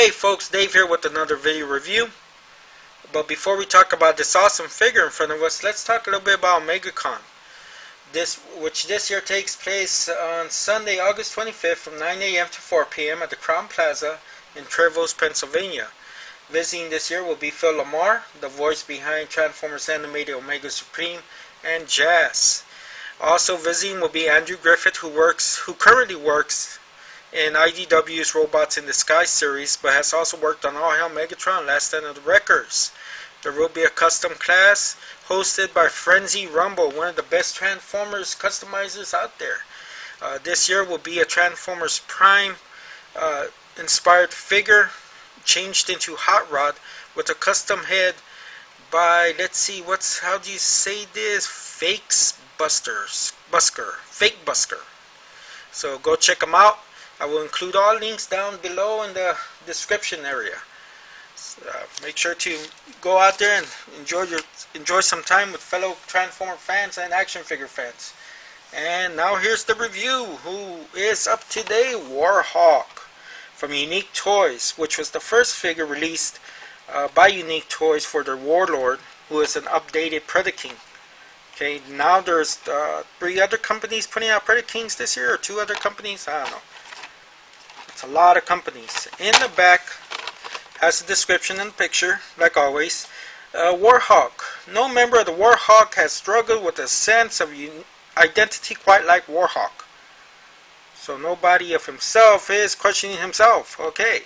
Hey folks, Dave here with another video review. But before we talk about this awesome figure in front of us, let's talk a little bit about Predacon. Which this year takes place on Sunday, August 25th from 9 a.m. to 4 p.m. at the Crown Plaza in Trevose, Pennsylvania. Visiting this year will be Phil Lamar, the voice behind Transformers Animated Omega Supreme and Jazz. Also visiting will be Andrew Griffith, who currently works in IDW's Robots in Disguise series, but has also worked on All Hail Megatron, Last Stand of the Wreckers. There will be a custom class hosted by Frenzy Rumble, one of the best Transformers customizers out there. This year will be a Transformers Prime inspired figure changed into Hot Rod with a custom head by, let's see, how do you say this? Fake Busker. So go check them out. I will include all links down below in the description area. So, make sure to go out there and enjoy some time with fellow Transformer fans and action figure fans. And now here's the review. Who is up today? Warhawk from Unique Toys, which was the first figure released by Unique Toys for their Warlord, who is an updated Predacon. Okay, now there's 3 other companies putting out Predacons this year, or 2 other companies, I don't know. It's a lot of companies. In the back has a description and picture, like always. Warhawk. No member of the Warhawk has struggled with a sense of identity quite like Warhawk. So nobody of himself is questioning himself. Okay.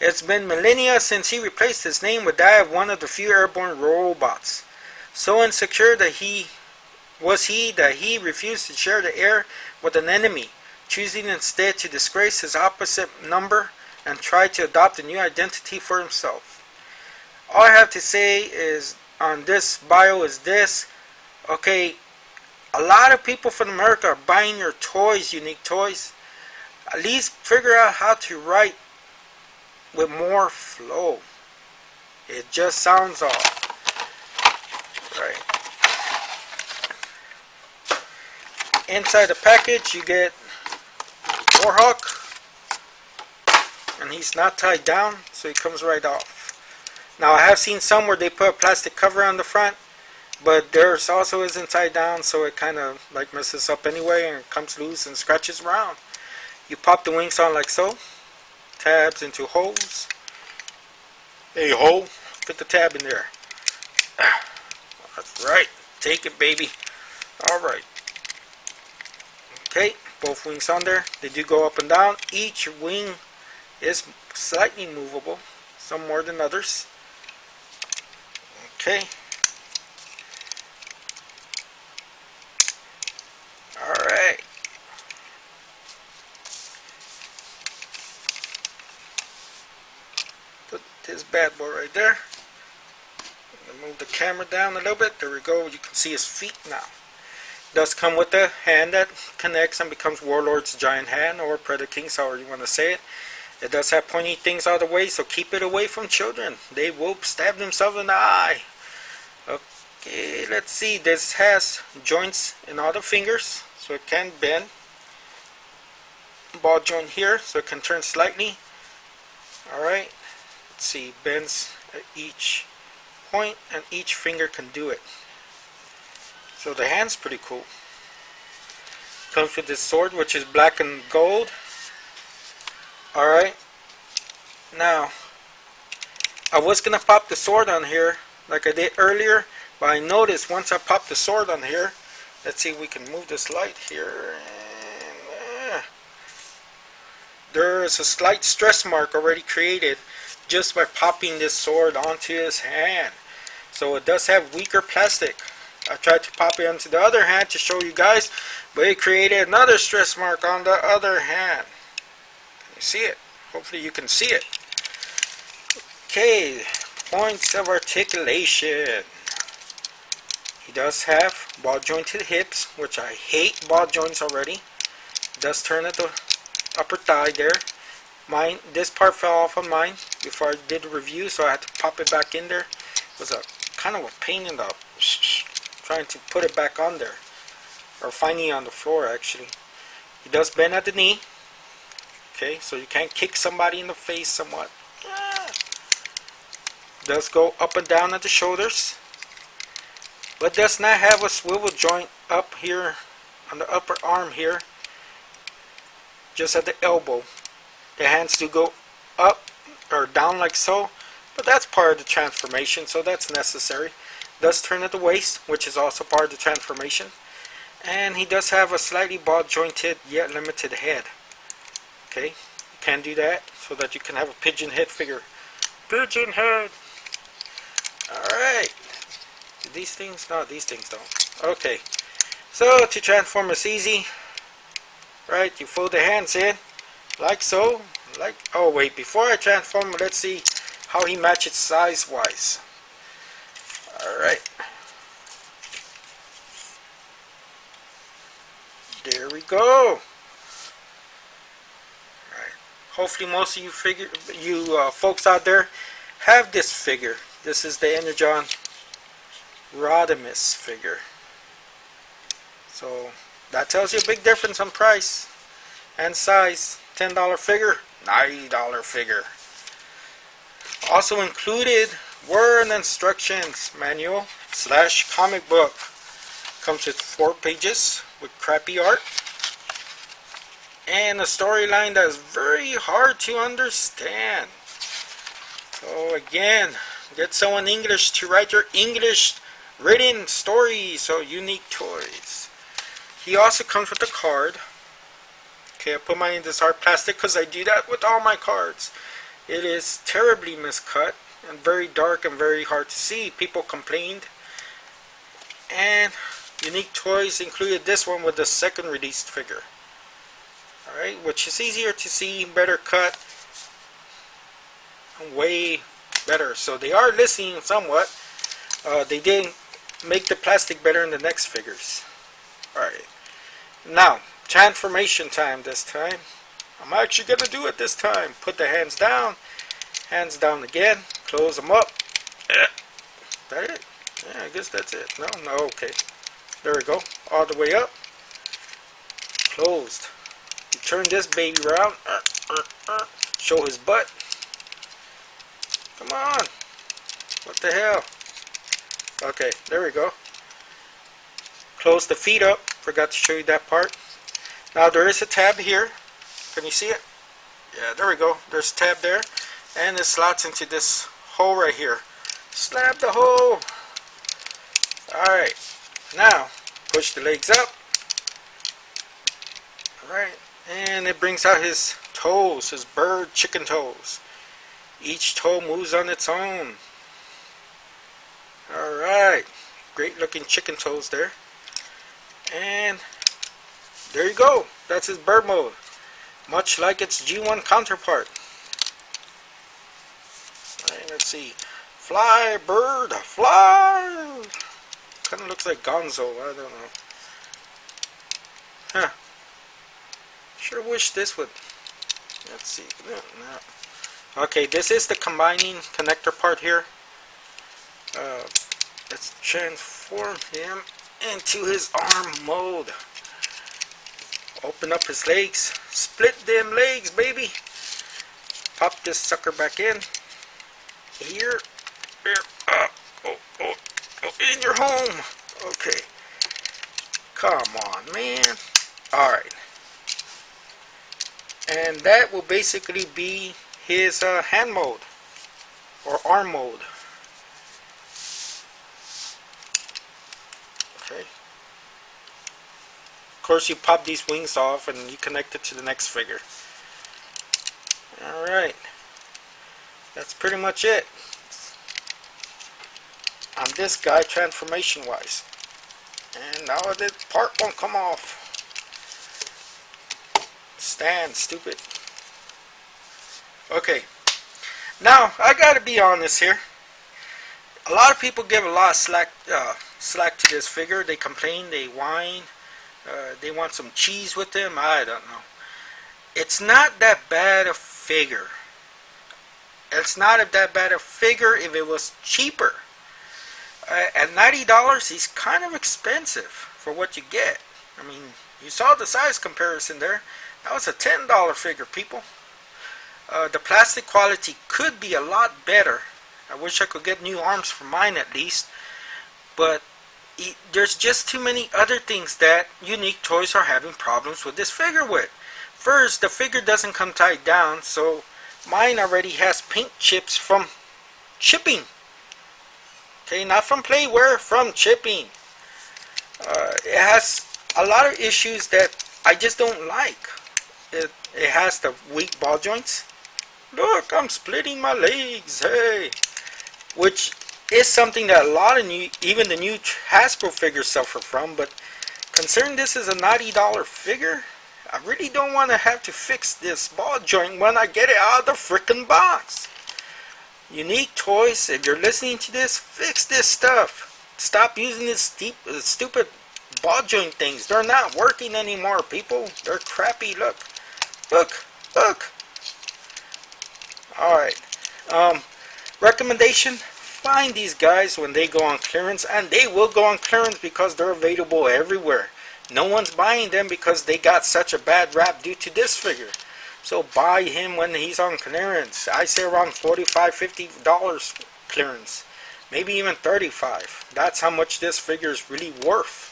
It's been millennia since he replaced his name with that of one of the few airborne robots. So insecure that he refused to share the air with an enemy, choosing instead to disgrace his opposite number and try to adopt a new identity for himself. All I have to say is on this bio is this. Okay, a lot of people from America are buying your toys, Unique Toys. At least figure out how to write with more flow. It just sounds off. Right. Inside the package you get Warhawk, and he's not tied down, so he comes right off. Now I have seen some where they put a plastic cover on the front, but theirs also isn't tied down, so it kind of like messes up anyway and comes loose and scratches around. You pop the wings on like so, tabs into holes. There you hole, put the tab in there. That's right, take it baby. Alright. Okay, both wings on there. They do go up and down. Each wing is slightly movable, some more than others. Okay. Alright. Put this bad boy right there. Move the camera down a little bit. There we go. You can see his feet now. Does come with a hand that connects and becomes Warlord's giant hand, or Predacon, however you want to say it. It does have pointy things out of the way, so keep it away from children. They will stab themselves in the eye. Okay, let's see. This has joints in all the fingers, so it can bend. Ball joint here, so it can turn slightly. Alright, let's see. Bends at each point, and each finger can do it. So the hand's pretty cool. Comes with this sword, which is black and gold. Alright. Now, I was going to pop the sword on here like I did earlier, but I noticed once I pop the sword on here, let's see if we can move this light here. There is a slight stress mark already created just by popping this sword onto his hand. So it does have weaker plastic. I tried to pop it onto the other hand to show you guys, but it created another stress mark on the other hand. Can you see it? Hopefully you can see it. Okay, points of articulation. He does have ball jointed hips, which I hate ball joints already. It does turn at the upper thigh there. This part fell off on mine before I did the review, so I had to pop it back in there. It was a kind of a pain in the trying to put it back on there, or finding it on the floor actually. He does bend at the knee. Okay, so you can't kick somebody in the face somewhat. does go up and down at the shoulders, but does not have a swivel joint up here on the upper arm here, just at the elbow. The hands do go up or down like so, but that's part of the transformation, so that's necessary. Does turn at the waist, which is also part of the transformation. And he does have a slightly ball jointed yet limited head. Okay, you can do that so that you can have a pigeon head figure. Pigeon head! Alright. These things? No, these things don't. Okay. So to transform is easy. Right, you fold the hands in like so. Oh wait, before I transform, let's see how he matches size wise. Alright. There we go. Alright. Hopefully most of you folks out there have this figure. This is the Energon Rodimus figure. So that tells you a big difference on price and size. $10 figure, $90 figure. Also included were an instructions manual / comic book. Comes with 4 pages with crappy art and a storyline that is very hard to understand. So again, get someone English to write your English written stories. So Unique Toys. He also comes with a card. Okay, I put mine in this hard plastic because I do that with all my cards. It is terribly miscut and very dark and very hard to see. People complained. And Unique Toys included this one with the second released figure. Alright, which is easier to see, better cut, and way better. So they are listening somewhat. They didn't make the plastic better in the next figures. Alright, now transformation time this time. I'm actually going to do it this time. Put the hands down again, close them up. That it? Yeah, I guess that's it. No, okay. There we go. All the way up. Closed. You turn this baby around. Show his butt. Come on. What the hell? Okay, there we go. Close the feet up. Forgot to show you that part. Now there is a tab here. Can you see it? Yeah, there we go. There's a tab there. And it slots into this hole right here. Slap the hole. Alright. Now, push the legs up. Alright. And it brings out his toes, his bird chicken toes. Each toe moves on its own. Alright. Great looking chicken toes there. And there you go. That's his bird mode. Much like its G1 counterpart. Alright, let's see. Fly, bird, fly! Kind of looks like Gonzo. I don't know. Huh. Sure wish this would. Let's see. No. Okay, this is the combining connector part here. Let's transform him into his arm mode. Open up his legs. Split them legs, baby. Pop this sucker back in. Here. In your home. Okay. Come on, man. Alright. And that will basically be his hand mode. Or arm mode. Okay. Of course, you pop these wings off and you connect it to the next figure. Alright. That's pretty much it. On this guy, transformation wise. And now the part won't come off. Stand, stupid. Okay. Now, I gotta be honest here. A lot of people give a lot of slack to this figure. They complain, they whine. They want some cheese with them. I don't know. It's not that bad a figure. It's not that bad a figure if it was cheaper. At $90, he's kind of expensive for what you get. I mean, you saw the size comparison there. That was a $10 figure, people. The plastic quality could be a lot better I wish I could get new arms for mine at least. But there's just too many other things that Unique Toys are having problems with this figure with. First, the figure doesn't come tied down, so mine already has paint chips from chipping. Okay, not from playwear, from chipping. It has a lot of issues that I just don't like. It has the weak ball joints. Look, I'm splitting my legs, hey! Which is something that a lot of even the new Hasbro figures suffer from, but considering this is a $90 figure, I really don't want to have to fix this ball joint when I get it out of the frickin' box. Unique Toys, if you're listening to this, fix this stuff. Stop using this stupid ball joint things. They're not working anymore, people. They're crappy. Look. Alright. Recommendation, find these guys when they go on clearance, and they will go on clearance because they're available everywhere. No one's buying them because they got such a bad rap due to this figure. So buy him when he's on clearance. I say around $45-50 clearance. Maybe even $35. That's how much this figure is really worth.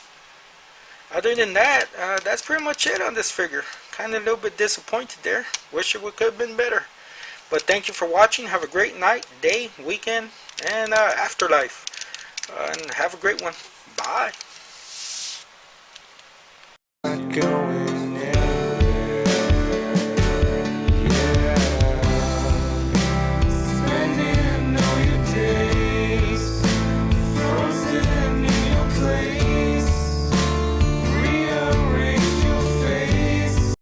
Other than that, that's pretty much it on this figure. Kind of a little bit disappointed there. Wish it could have been better. But thank you for watching. Have a great night, day, weekend, and afterlife. And have a great one. Bye.